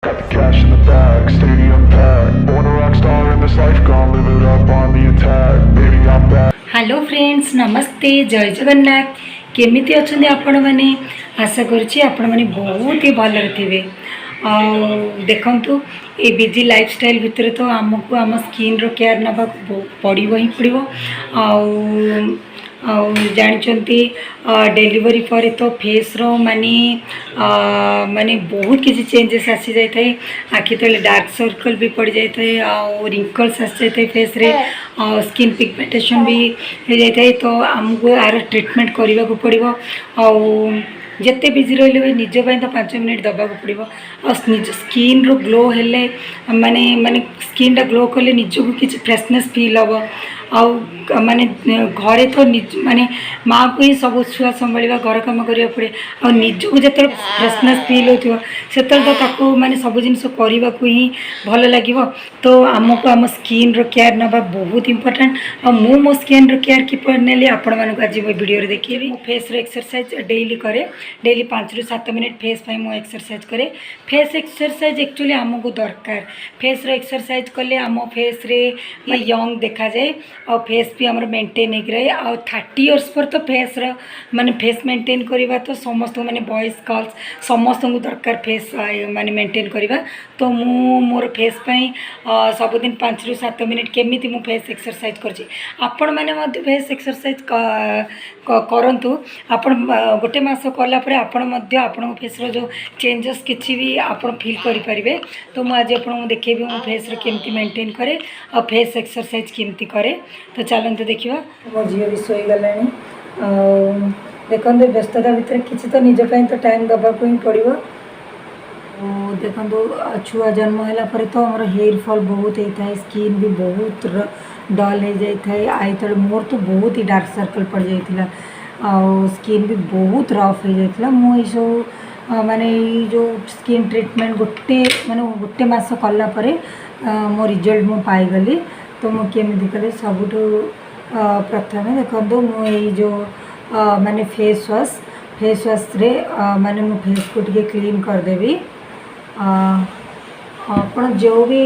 Got the cash in the bag, stadium packed. Born a rock star in this life, gon' live it up on the attack. Baby, I'm back. Hello friends नमस्ते जय जगन्नाथ केमिति अछंदी आपण माने आशा करूची आपण माने बहुत ही भलरे थिबे देखंतु ए बिजी लाइफस्टाइल भितर तो आमको आम स्किन रो केयर नबा पड़िबो ही पड़िबो जानते डेलीवरी पर तो फेस रो माने माने बहुत किसी चेंजेस आसी जाए थे आखि तले डार्क सर्कल भी पड़ जाए थे रिंकल्स आसी जाए थे फेस रे स्किन पिगमेंटेशन भी हो जाए थे तो आमको यार ट्रीटमेंट करने को पड़ो जिते बिजी रही निजपाई तो 5 मिनट दबाक पड़ो निज स्किन रो ग्लो हेले माने माने स्किन टा ग्लो कले निजको किसी फ्रेशनेस फील हम माने घरे तो निज माने माँ को ही सब छुआ संभाल घर कम करा पड़े आ निजको जो फ्रेशनेस फील हो तो माने सब जिन करने को ही भल लगे तो आमको आम स्किन रो केयर नवा बहुत इंपोर्टेंट आ मो स्किन रो केयर किपर नेली आपण मानक आज मो वीडियो रे देखिए फेस रो एक्सरसाइज डेली करे डेली 5 ରୁ 7 मिनट फेस पाई मो एक्सरसाइज करे फेस एक्सरसाइज एक्चुअली आमको दरकार फेस रो एक्सरसाइज कले आम फेस रे यंग देखा जाए और फेस भी आम मेंटेन हो रहे आ 30 इयर्स पर तो फेस रो माने फेस मेंटेन करवा तो समस्त माने बॉयज गर्ल्स समस्त को दरकार फेस माने मेंटेन करवा तो मु मोर फेस पाई सबुदिन 5 ରୁ 7 मिनट केमिति मु फेस एक्सरसाइज करछि आपण माने मध्य फेस एक्सरसाइज करंतु आपण गोटे मास कला परे आपण मध्य आपण फेस रो जो चेंजेस किछि भी आपण फील करि परिबे तो मु आज आपण देखेबी मो फेस रो केमिति मेंटेन करे और फेस एक्सरसाइज केमिति करे तो चलंतु देखिबा मो जियो भी सोई गलानी देखंतु व्यस्तता भितर किछि तो निज पई तो टाइम दबा को ही पड़िबो देखो छुआ जन्म है तो आम हेयर फॉल बहुत होता है स्किन भी बहुत डल हो जाता है आई तले मोर तो बहुत ही डार्क सर्कल पड़ जाता स्किन भी बहुत रफ हो जाता मुझे सब माने जो स्किन ट्रीटमेंट गोटे माने गोटे मास कला परे मो रिजल्ट मु पाईगली तो मुझे केमी कले सब प्रथम देखो मुझे जो माने फेस वाश रे माने मो फेस को टिके क्लीन करदेवी आप जो भी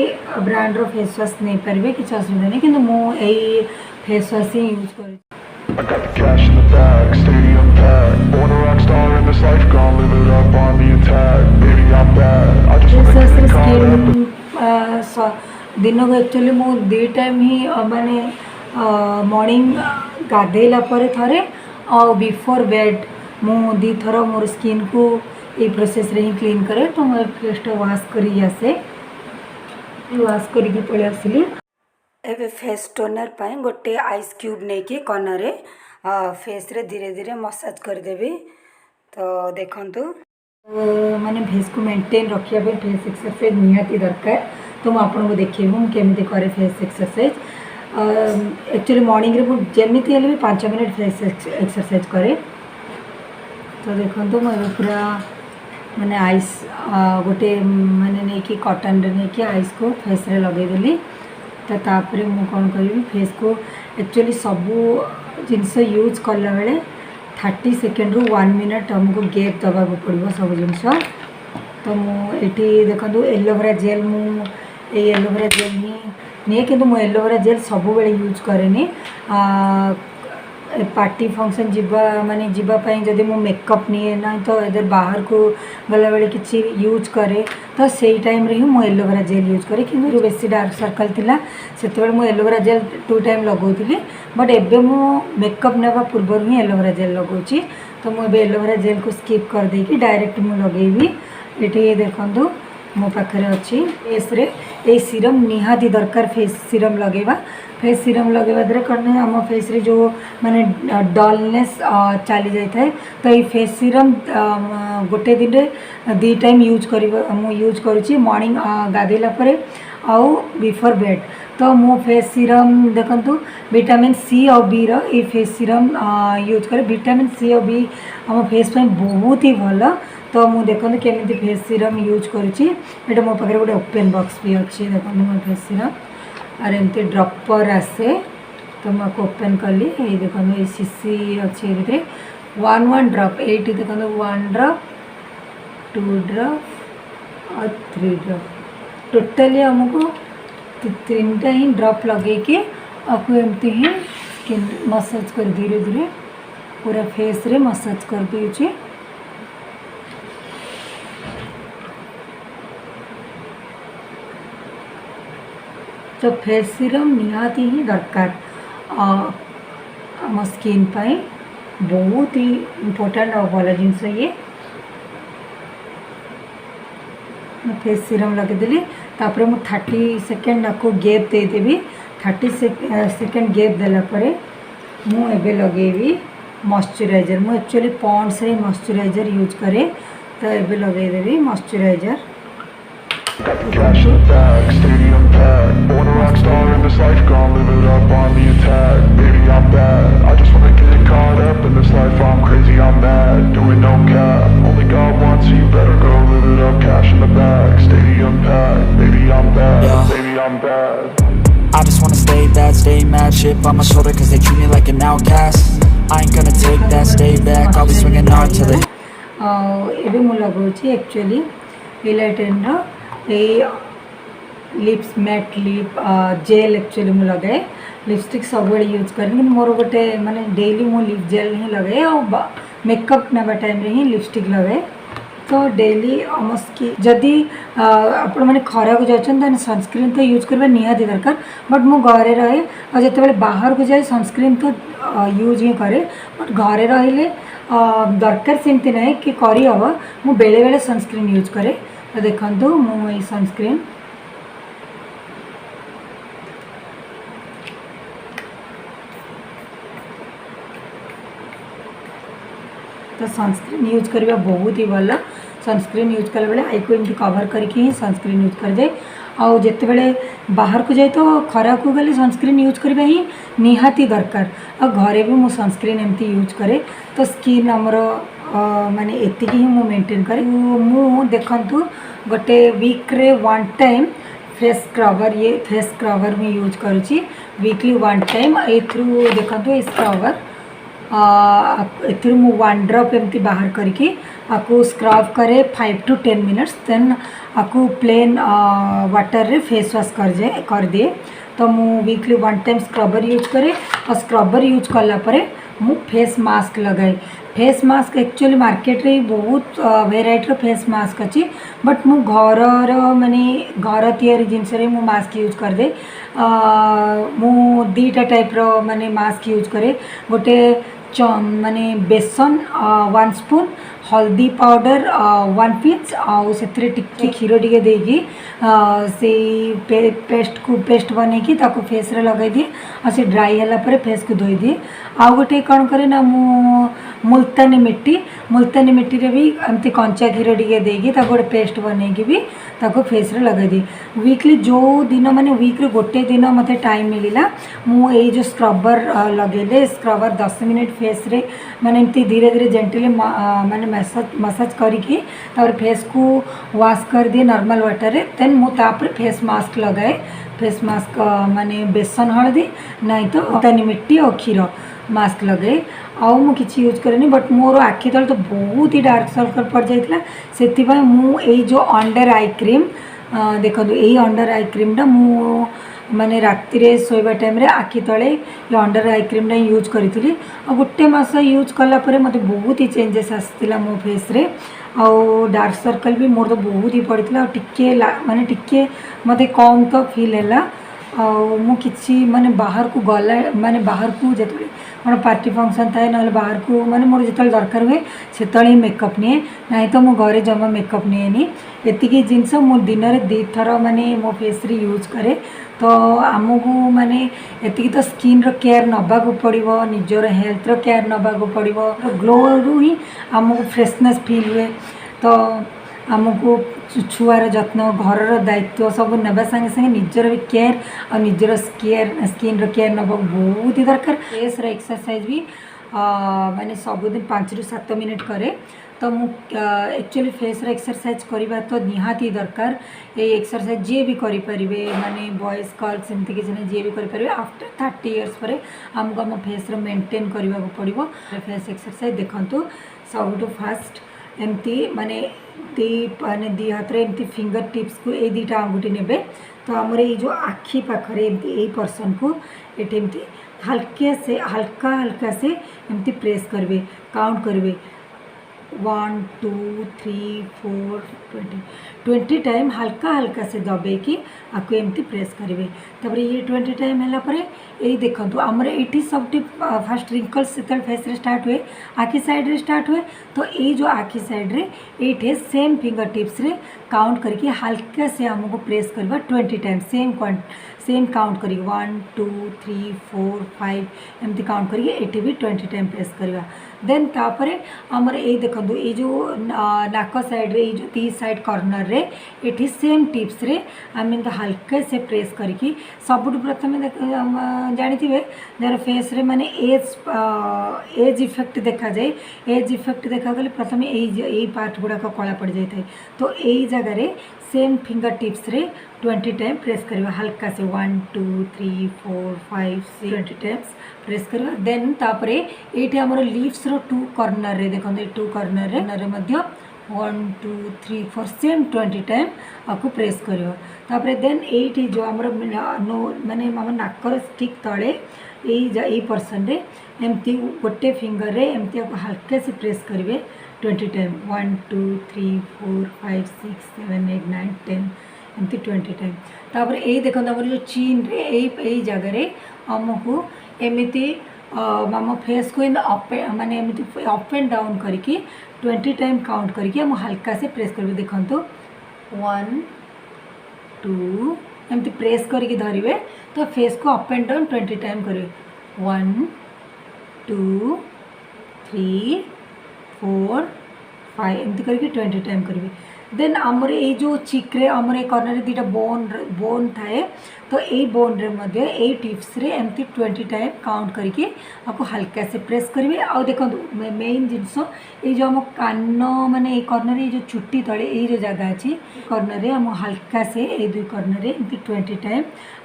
ब्रांड रो फेस वाश नहीं पारे किसी असुविधा नहीं कि मुझे फेस वाश ही यूज कर I got the cash in the bag, stadium packed. Born a rock star in this life, gon' live it up on the attack. Baby, I'm bad. I just wanna get it skin दिन को actually मु 2 time ही माने morning गाधेला पर थरे और before bed मु 2 थर मोर skin को ये प्रोसेस रे ही क्लीन करे तो मैं फेस वाश करी आसे वाश करी पड़े आसली एबे फेस टोनर पाए गोटे आइस क्यूब नहीं कि कॉर्नर फेस रे धीरे धीरे मसाज करदेवी तो देखंतु माने फेस को मेंटेन रखिया पे फेस एक्सरसाइज निहाती दरकार तो मैं आपको देखिए केमिति करे फेस एक्सरसाइज एक्चुअली मॉर्निंग रे जेमिति हेले भी 5 मिनट फेस एक्सरसाइज करे तो देखंतु मैं पूरा माने आइस गोटे माने नहीं कि कॉटन रे नहीं कि आइस को फेस रे लगे देली तो तापरे मु कौन करी फेस को एक्चुअली सबू जिनस यूज कला बेले 30 सेकेंड रू 1 मिनट हमको गैप दबा को पड़ो सब जिनस तो मुझे देखो एलोवेरा जेल मु एलोवेरा जेल ही नहीं कि एलोवेरा जेल सब बेले यूज करे पार्टी फंक्शन जीवा माने जीवाई जदि मो मेकअप नहीं ना तो इधर बाहर को गला बेले किसी यूज करे तो सही टाइम रे ही मो एलोवेरा जेल यूज करे कि बेसी डार्क सर्कल थिला से मो एलोवेरा जेल 2 टाइम लगौली बट एबे मो मेकअप नेबा पूर्व ही एलोवेरा जेल लगौची तो मुझे एलोवेरा जेल को स्किप कर देकी डायरेक्ट मु लगेबी ये देखंतु मो पाखे अच्छी फेस रे ए सीरम निहाती दरकार फेस सीरम लगेबा फेस सीरम लगेबा द्वारा कौन आम फेस रे जो माने डलनेस चली जाए तो ये फेस सीरम गोटे दिन रे 2 टाइम यूज कर यूज करुँची मॉर्निंग गाधेला परे आउ बिफोर बेड तो मो फेस सीरम देखंतु विटामिन सी और बी रो ये फेस सीरम यूज करे विटामिन सी और बी आम फेस पे बहुत ही भल तो मुझे देखते केमी फेस सीरम यूज करुँची ये मो पाखे गोटे ओपन बॉक्स भी अच्छी देखो मो फेस सीरम और एमती ड्रपर आसे तो मुझे ओपन कली ये देखो ये सीसी अच्छे ये 1 ड्रप ये देखो 1 ड्रप 2 ड्रप और 3 ड्रॉप टोटाली आमको 3टा ही ड्रॉप लगे के आपको एमती ही स्किन मसाज कर धीरे धीरे पूरा फेस रे मसाज कर दिए। तो फेस सीरम निहाती ही दरकार आम स्किन पाई बहुत ही इम्पोर्टेंट और भल जिनस ये फेस सीरम लगेदेली तापर मु 30 सेकेंड आपको गैप देदेवी 30 सेकेंड गैप देलापर मुझे लगेबी मॉइस्चराइजर मु एक्चुअली पॉन्ड्स रे मॉइस्चराइजर यूज करे तो ये लगेदेवी moisturiser. Cash in the bag, stadium packed. Born a rock star in this life, gon' live it up on the attack. Baby, I'm bad. I just wanna get caught up in this life. I'm crazy, I'm mad. Doing no cap. Only got one, so you better go live it up. Cash in the bag, stadium packed. Baby, I'm bad. Yeah. Baby, I'm bad. I just wanna stay bad, stay mad. Chip on my shoulder cause they treat me like an outcast. I ain't gonna take that, stay back. I'll be swinging hard till it. ଏବେ ମୁଁ ଲଗାଉଛି actually इलाइटेन lips matte lip gel actually मुझे लगे lipstick सब use कर मोर गोटे माने डेली मु लिप जेल ही लगे और मेकअप नेबा टाइम रे ही लिपस्टिक लगे तो डेली स्किन जदि आपण मैंने खरा को जाचन सनस्क्रीन तो यूज करबा निहाती दरकार बट मु घरे रहे और जिते बाहर को जाए सनस्क्रीन तो यूज ही करे बट घरे रहिले दरकार सेमती ना कि करी हम मु बेले बेले सनस्क्रीन यूज करे तो देखो मु सनस्क्रीन तो सनस्क्रीन यूज करवा बहुत ही भल सनस्क्रीन यूज कला बेले आई को एमती कवर करके ही सनस्क्रीन यूज कर जाए आउ जिते बेले बाहर को जाए तो खरा को गले सनस्क्रीन यूज करवा ही निहाती दरकार आ घरे भी मु सनस्क्रीन एमती यूज करे तो स्किन आमर माने एति ही मु मेंटेन करे मु देखंतु गोटे वीक रे 1 टाइम फेस स्क्रबर ये फेस स्क्रबर में यूज करुँची वीकली 1 टाइम एथरू देखंतु ये स्क्रबर मु 1 ड्रॉप एमती बाहर करके आपको स्क्रब करे 5 to 10 मिनट्स देन आपको प्लेन वाटर रे फेस वॉश कर दिए तो मु वीकली 1 टाइम स्क्रबर यूज करे और स्क्रबर यूज कला परे मु फेस मास्क लगाए फेस मास्क एक्चुअली मार्केट रे बहुत वेराइटी फेस मास्क अच्छी बट मु घर माने घर तैयारी जिनस मु मास्क यूज कर दे मु 2टा टाइप रो माने मास्क यूज करे गोटे माने बेसन 1 स्पून हल्दी पाउडर 1 पिंच आउ से टिके क्षीर टिके देगी से पेस्ट बनैकी ताको फेस रे लगा दिए और से ड्राई होला पर फेस को धोई दिए आउ गोटे कौन करे ना मु मुल्तानी मिट्टी रे भी एमती कंचा क्षीर टिके देगी ताको गोटे पेस्ट बनैकी भी ताको फेस रे लगा दिए वीकली जो दिन माने वीक रे गोटे दिन मते टाइम मिलिला मु ए जो स्क्रबर लगेले स्क्रबर 10 मिनट फेस रे माने एमती धीरे धीरे जेंटली माने मसाज करके तापर फेस को वॉश कर दिए नॉर्मल वाटर रे देन मु तापर फेस मास्क लगाए फेस मास्क माने बेसन हळदी नहीं तो मुल्तानी मिट्टी और क्षीर मास्क लगे आउ मु किछि यूज करेनी बट मोर आखि तले तो बहुत ही डार्क सर्कल पड़ जाइतला सेति भाई मु ए जो अंडर आई क्रीम देखो यही अंडर आई क्रीम टा मु माने राति रे सोइबा टाइम रे आखि तले ये अंडर आई क्रीम टा यूज करी और गोटे मास यूज कला परे मते बहुत ही चेंजेस आसतिला मो फेस रे आउ डार्क सर्कल भी मोर तो बहुत ही पड़ता टिके माने टिके मते कम तो फील हैला मु किछि माने बाहर को गला माने बाहर को जेतले मोर पार्टी फंक्शन थाए ना बाहर को माने मोर जेतले दरकार हुए सेतले मेकअप निए नहीं तो मो घरे जमा मेकअप निएनी एतिकी जिनस मो दिन रे 2 थर माने मो फेस रे यूज करे तो आमको माने एतिकी तो स्किन रो केयर नबा को पड़िबो निजर हेल्थ रो केयर नबा को पड़िबो ग्लो रू ही आमको फ्रेशनेस फील हुए तो आमको छुआर जत्न घर दायित्व सब नेबा संगे संगे निजर भी केयर और निजर स्किन रो केयर नबा बहुत ही दरकार फेस रो एक्सरसाइज भी माने सबुदिन 5 ରୁ 7 मिनट करे तो मु एक्चुअली फेस रो एक्सरसाइज करबा तो निहाती दरकार ये एक्सरसाइज जे भी करि परिबे माने बॉयज गर्ल्स सेमती कि जने जे भी करि परिबे आफ्टर 30 इयर्स पर हमको हम फेस रो मेंटेन करबा को पड़िबो फेस एक्सरसाइज देखंतु सबटू फास्ट एमती माने दी हाथ एमती फिंगर टिप्स को ये दुटा आंगुठी ने तो आमर ये जो आखि पाखरे एमती पर्सन को ये हल्का हल्का से एमती प्रेस करेंगे काउंट करेंगे 1 2 3 4 20 टाइम हल्का हल्का से दबे कि आपको एमती प्रेस करेंगे तब ये 20 टाइम है यही देखो आमर ये सब फास्ट रिंकल्स से फेस रे स्टार्ट हुए आखि साइड रे स्टार्ट हुए तो ये जो आखि साइड रे ये सेम फिंगर टिप्स रे काउंट करके हल्का से आमको प्रेस करवा 20 टाइम सेम काउंट करी 1 2 3 4 5 एमती काउंट करिए ये भी 20 टाइम प्रेस करवा देन तापरे आमर ये देखो ये जो नाक साइड रे जो दी साइड कॉर्नर रे ये सेम टिप्स रे आम हल्का से प्रेस करके सबुठ प्रथम जानी जर फेस रे माने एज इफेक्ट देखा जाए एज इफेक्ट देखा गले प्रथम यही पार्ट गुड़ाक कला पड़ जाए तो यही जगह सेम फिंगर टिप्स रे 20 टाइम प्रेस करवा हल्का से 1 2 3 4 5 6 20 टाइम्स प्रेस करवा देन तापरे ये आमर लिप्स रो 2 कॉर्नर रे देखो 2 कॉर्नर रे मध्य 1 2 3 4 सेम 20 टाइम आपको प्रेस करवा तापरे देन ये जो आमर माने आम नाकर ठीक तले यही पर्सन रे एमती गोटे फिंगर रे एमती आपको हल्का से प्रेस करेंगे 20 टाइम 1 2 3 4 5 6 7 8 9 10 एमती 20 टाइम तापर यही देखो आम जो चीन रे यही जगह रे आमको एमती आम फेस को माने एमती अप एंड डाउन करके 20 टाइम काउंट करके हम हल्का से प्रेस करेंगे देखो 1 2 एमती प्रेस करके धरिवे तो फेस को अप एंड डाउन 20 टाइम करेंगे 1 2 3 4 5 एमती करके 20 टाइम करेंगे देन आमर ये जो चिक्रे आमर ये कॉर्नर रे दीटा बोन थाए तो ये बोन रे मध्य ये टिप्स रे एमती 20 टाइम काउंट करके आपको हल्का से प्रेस करेंगे आ देखो मेन जिनस ये जो आम कान माने ये कॉर्नर ये जो चुट्टी तले ये जो जगह अच्छी कॉर्नर रे आम हल्का से ये 2 कॉर्नर रे एमती 20 टाइम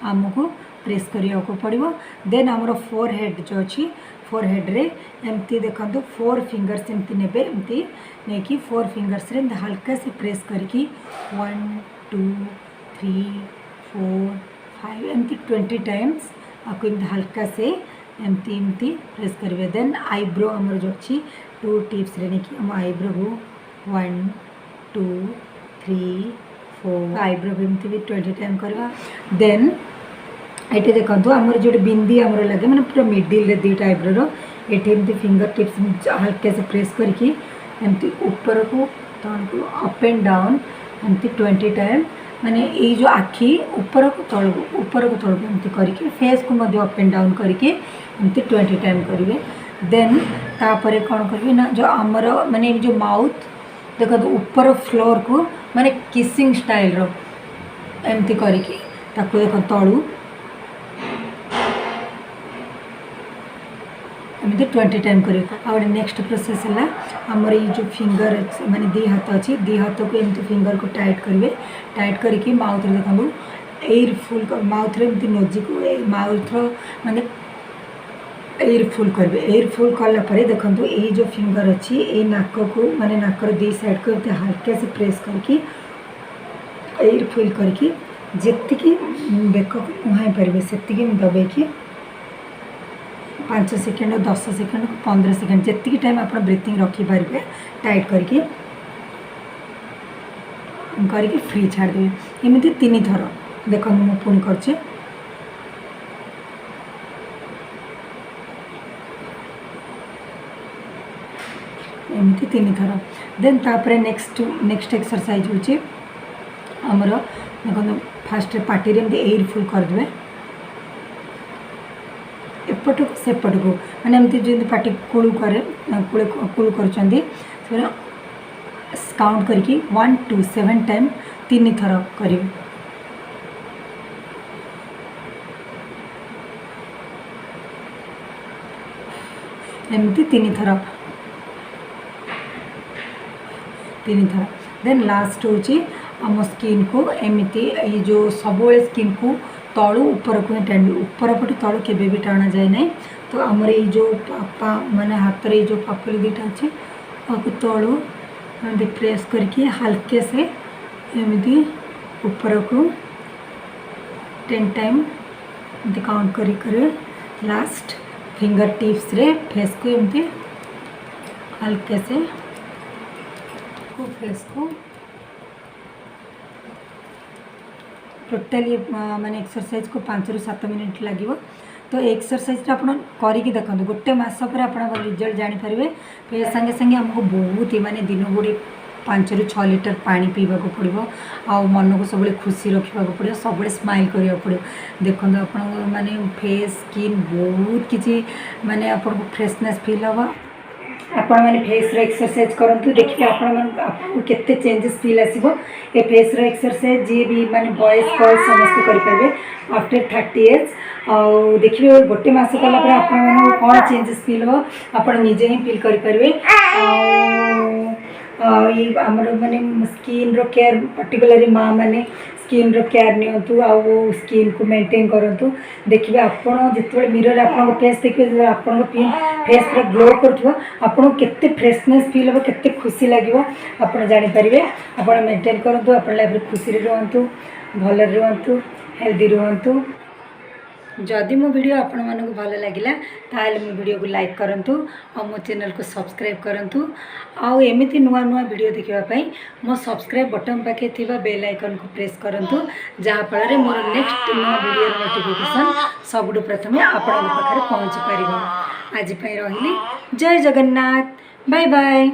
आमको प्रेस करिया को पड़िबो देन आमर फोरहेड जो अच्छी फोरहेड रे एमती देखो 4 फिंगर्स एमती नेबे एमती नहीं कि 4 फिंगर्स रे हल्का से प्रेस करके 1 2 3 4 5 एमती 20 टाइम्स आपको एमती हल्का से एमती प्रेस करेंगे देन आईब्रो आमर जो अच्छी 2 टिप्स रे नहीं कि हम आईब्रो को 1 2 3 4 आईब्रो भी एमती भी 20 टाइम करवा देन ये देखो आमर जो बिंदी आमर लगे मैंने पूरा मिडिल रे दीटा आईब्रो ये एमती फिंगर टिप्स हल्के से प्रेस करके एमती ऊपर को तल को अप एंड डाउन एमती 20 टाइम माने ये जो आखि ऊपर को तल एमती करके फेस को मध्य अप एंड डाउन करके एमती 20 टाइम करेंगे देन तापरे कौन करेंगे ना जो आमर माने जो माउथ देखो ऊपर फ्लोर को माने किसिंग स्टाइल रो एमती करके ताको देखो तलू एमती 20 टाइम कर नेक्स्ट प्रोसेस है आमर ये जो फिंगर माने दी हाथ अच्छी दी हाथ को एमती फिंगर को टाइट करेंगे टाइट करके माउथ रे देखो एयर फुल माउथ रे एमती नोजी को माउथ माने एयर फुल करेंगे एयर फुल कलापर देखो ये जो फिंगर अच्छी ये नाक को माने नाकर दी साइड को एमती हल्का से प्रेस करके एयर फुल करके जेतिकी बेक को मुहाई पारे से दबाई 5 सेकेंड 10 सेकेंड 15 सेकेंड जी टाइम आप ब्रीथिंग रखिपारे टाइट करके फ्री छाड़ देवे एमती 3 थर देखो मुझे पुणी कर एमती 3 थर देन तापरे नेक्स्ट एक्सरसाइज होची हमर देखो फास्ट पार्टी रे एयर फुल करदे एपट को सेपट को मैंने एमती जो पार्टी कुलू करे कुलू कर काउंट करके 1 2 7 टाइम 3 थर करेंगे एमती 3 थर देन लास्ट होची आम स्किन को एमती ये जो सब स्किन को तलू ऊपर को टाणी ऊपर पटू तलू केबे भी टाणा जाए ना तो आमर ये जो पापा माने हाथ रे जो पापड़ी दीटा अच्छे तलू एमती प्रेस करके हल्के से एमती ऊपर को 10 टाइम एमती काउंट कर लास्ट फिंगर टिप्स रे फेस को एमती हल्के से फेस को टोटाल माने एक्सरसाइज को 5 ରୁ 7 मिनट लगे। तो एक्सरसाइज आप करिकी देखो गोटे मास पर आप रिजल्ट जानीपारे। फिर संगे संगे आमको बहुत ही माने दिन गुड़ी 5 ରୁ 6 लीटर पानी पीवा को पड़ो आ मन को सब खुशी रखा पड़ो सब स्माइल करा पड़ो। देखो आप माने फेस स्किन बहुत किसी माने आपको फ्रेशनेस फील हम आपण मैंने फेस एक्सरसाइज करूँ देखिए आपको केते चेंजेस फील आसो। ये फेस एक्सरसाइज जी भी माने बॉयज गर्ल्स समस्त करेंगे आफ्टर 30 इयर्स आउ देखिए गोटे मस कला कौन चेंजेस फील हो आप निजे ही फील करेंगे। ये आमर माने स्किन रो केयर पर्टिकुलरली माँ मैंने स्किन रो केयर नियंतु आउ स्किन को मेंटेन करंतु। देखिए आपण जिते मिरर आप फेस देखिए आप फेस पूरा ग्लो करुव आपको केते फ्रेशनेस फील हो केते खुशी लगे आप जानीपारे। आप मेंटेन करूँ आप लाइफ खुशी रुहतु भल रुहतु हेल्दी रुहतु। जदि मो वीडियो आपण मानक भल लगिला ताले मो वीडियो को लाइक करंतु और मो चैनल को सब्सक्राइब करंतु। आउ एमिति नुआ नुआ वीडियो देखिबा पई मो सब्सक्राइब बटन पाखे थिबा बेल आइकन को प्रेस करंतु जहाँ फल मोर नेक्स्ट नुआ वीडियो नोटिफिकेशन सबुठु प्रथमे आपण पाखे पहुँची पारिबो। आज पई रहिली जय जगन्नाथ बाय बाय।